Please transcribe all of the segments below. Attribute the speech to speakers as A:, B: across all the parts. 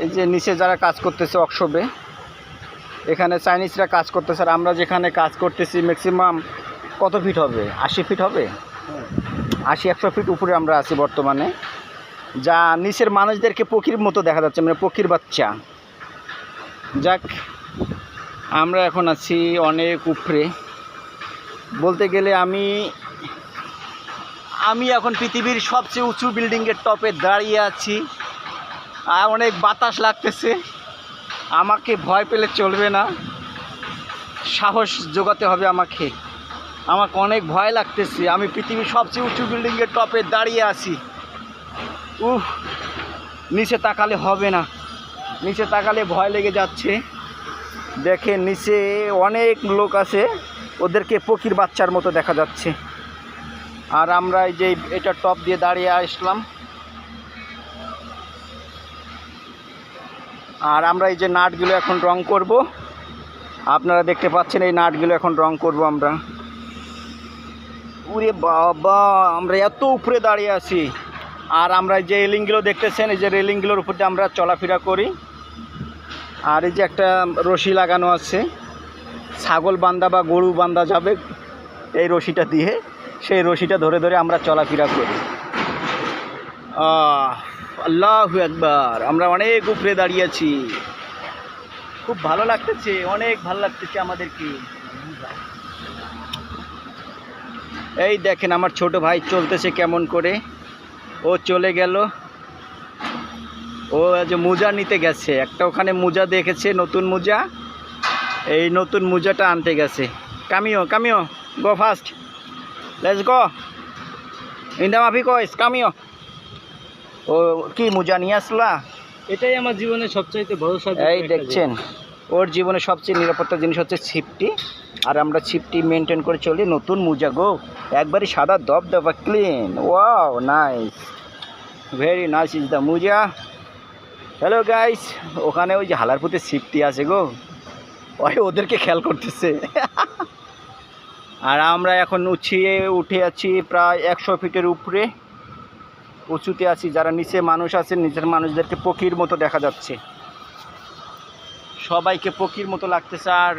A: এই যে নিচে যারা কাজ করতেছে ওয়ার্কশপে, এখানে চাইনিজরা কাজ করতেছে, আর আমরা যেখানে কাজ করতেছি ম্যাক্সিমাম কত ফিট হবে, 80 ফিট হবে, 80-100 ফিট উপরে আমরা আছি বর্তমানে। যা নিচের মানুষদেরকে পক্ষীর মতো দেখা যাচ্ছে, মানে পক্ষীর বাচ্চা। যাক, আমরা এখন আছি অনেক উপরে। বলতে গেলে আমি এখন পৃথিবীর সবচেয়ে উঁচু বিল্ডিংয়ের টপে দাঁড়িয়ে আছি, আর অনেক বাতাস লাগতেছে। আমাকে ভয় পেলে চলবে না, সাহস জোগাতে হবে আমাকে অনেক ভয় লাগতেছে। আমি পৃথিবীর সবচেয়ে উঁচু বিল্ডিংয়ের টপে দাঁড়িয়ে আছি। নিচে তাকালে হবে না, নিচে তাকালে ভয় লেগে যাচ্ছে। দেখে নিচে অনেক লোক আছে, ওদেরকে পক্ষীর বাচ্চার মতো দেখা যাচ্ছে। আর আমরা এই যে এটা টপ দিয়ে দাঁড়িয়ে আসলাম, আর আমরা এই যে নাটগুলো এখন রং করব। আপনারা দেখতে পাচ্ছেন এই নাটগুলো এখন রং করব আমরা। ওরে বাবা, আমরা এত উপরে দাঁড়িয়ে আছি। আর আমরা যে রেলিংগুলো দেখতেছেন, এই যে রেলিংগুলোর উপর দিয়ে আমরা চলাফেরা করি। আর এই যে একটা রশি লাগানো আছে, ছাগল বান্ধা বা গরু বান্ধা যাবে এই রশিটা দিয়ে, সেই রশিটা ধরে ধরে আমরা চলাফেরা করি। আল্লাহু আকবার, আমরা অনেক উপরে দাঁড়িয়ে আছি, খুব ভালো লাগতেছে, অনেক ভালো লাগতেছে আমাদেরকে। এই দেখেন আমার ছোট ভাই চলতেছে কেমন করে, ও চলে গেল, ও যে মোজা নিতে গেছে, একটা ওখানে মোজা দেখেছে, নতুন মোজা, এই নতুন মোজাটা আনতে গেছে। কামিও go fast, let's go in the মাফি কইস, কামিও। ও কি মোজা নিয়ে আসলা?
B: এটাই আমার জীবনের সবচাইতে ভরসা।
A: এই দেখছেন, ওর জীবনে সবচেয়ে নিরাপত্তা জিনিস হচ্ছে ছিপটি, আর আমরা ছিপটি মেনটেন করে চলি। নতুন মোজা গো, একবারই সাদা দবদবা clean, wow nice, very nice is the মোজা। হ্যালো গাইস, ওখানে ওই যে হালারপুতে ছিপটি আছে গো, ওই ওদেরকে খেয়াল করতেছে। আর আমরা এখন উঠে আছি প্রায় 100 ফিটের উপরে উঁচুতে আছি। যারা নিচে মানুষ আছে, নিচের মানুষদেরকে পক্ষীর মতো দেখা যাচ্ছে, সবাইকে পক্ষীর মতো লাগতেছে। আর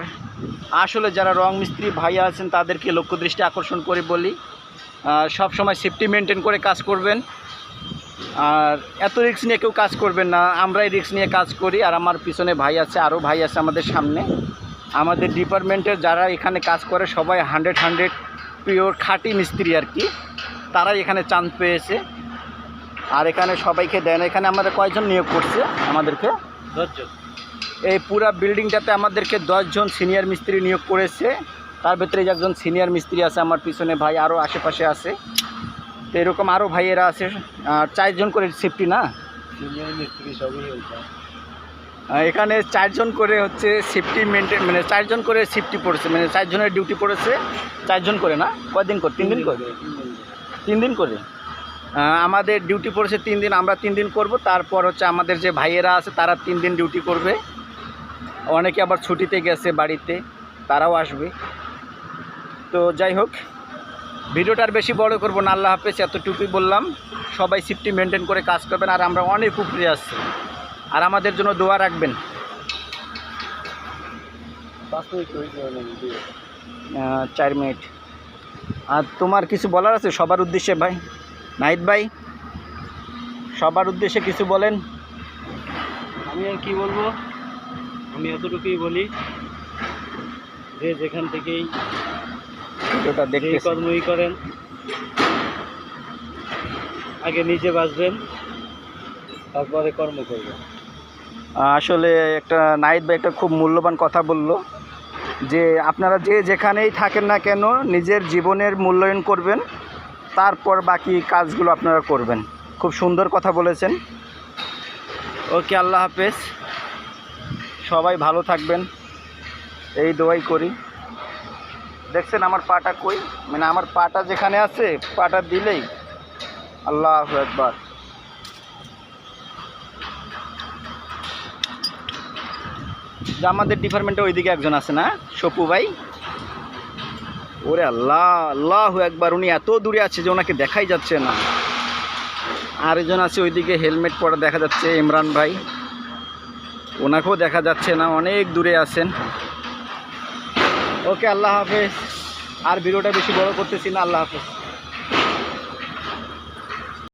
A: আসলে যারা রং মিস্ত্রি ভাইয়া আছেন তাদেরকে লক্ষ্য দৃষ্টি আকর্ষণ করে বলি, সব সময় সেফটি মেনটেন করে কাজ করবেন, আর এত রিস্ক নিয়ে কেউ কাজ করবেন না। আমরাই রিস্ক নিয়ে কাজ করি। আর আমার পিছনে ভাই আছে, আরও ভাই আছে আমাদের সামনে। আমাদের ডিপার্টমেন্টের যারা এখানে কাজ করে সবাই 100 পিওর খাঁটি মিস্ত্রি আর কি, তারাই এখানে চান্স পেয়েছে। আর এখানে সবাইকে দেন। এখানে আমাদের কয়জন নিয়োগ করছে? আমাদেরকে
B: 10 জন।
A: এই পুরা বিল্ডিংটাতে আমাদেরকে 10 জন সিনিয়র মিস্ত্রি নিয়োগ করেছে। তার ভেতরে একজন সিনিয়র মিস্ত্রি আছে আমার পিছনে ভাই, আরও আশেপাশে আছে। তো এরকম আরও ভাইয়েরা আছে। 4 জন করে সেফটি না,
B: সিনিয়র মিস্ত্রি সবই হয়েছে।
A: এখানে 4 জন করে হচ্ছে সেফটি মেনটেন, মানে 4 জন করে সেফটি পড়েছে, মানে 4 জনের ডিউটি পড়েছে। 4 জন করে না, কয়দিন করে? 3 দিন করে। 3 দিন করে আমাদের ডিউটি পড়েছে 3 দিন, আমরা 3 দিন করব। তারপর হচ্ছে আমাদের যে ভাইয়েরা আছে তারা 3 দিন ডিউটি করবে। অনেকে আবার ছুটিতে গেছে বাড়িতে, তারাও আসবে। তো যাই হোক, ভিডিওটা আর বেশি বড় করব না। আল্লাহ হাফেজ, এতটুকুই বললাম। সবাই সেফটি মেনটেন করে কাজ করবেন। আর আমরা অনেক উপরে আসছি, আর আমাদের জন্য দোয়া রাখবেন। 4 মিনিট। আর তোমার কিছু বলার আছে সবার উদ্দেশ্যে ভাই? নাহিদ ভাই, সবার উদ্দেশ্যে কিছু বলেন।
B: আমি আর কি বলবো, আমি এতটুকুই বলি যে যেখান থেকেই
A: ভিডিওটা দেখতে
B: কর্মই করেন, আগে নিজে বাঁচবেন, তারপরে কর্ম করবেন।
A: আসলে একটা নাহিদ ভাই একটা খুব মূল্যবান কথা বলল, যে আপনারা যে যেখানেই থাকেন না কেন নিজের জীবনের মূল্যায়ন করবেন, তারপর বাকি কাজগুলো আপনারা করবেন। খুব সুন্দর কথা বলেছেন। ওকে, আল্লাহ হাফেজ, সবাই ভালো থাকবেন, এই দোয়াই করি। দেখছেন আমার পাটা কই, মানে আমার পাটা যেখানে আছে, পাটা দিলেই আল্লাহু আকবার। যে আমাদের ডিপার্টমেন্টে ওইদিকে একজন আছে না, সপু ভাই, ওরে আল্লাহ, আল্লাহু আকবার, উনি এত দূরে আছে যে ওনাকে দেখাই যাচ্ছে না। আরেকজন আছে ওইদিকে হেলমেট পরা দেখা যাচ্ছে, ইমরান ভাই। ওনাকেও দেখা যাচ্ছে না, অনেক দূরে আছেন। ওকে, আল্লাহ হাফেজ। আর ভিডিওটা বেশি বড় করতেছি না, আল্লাহ হাফেজ।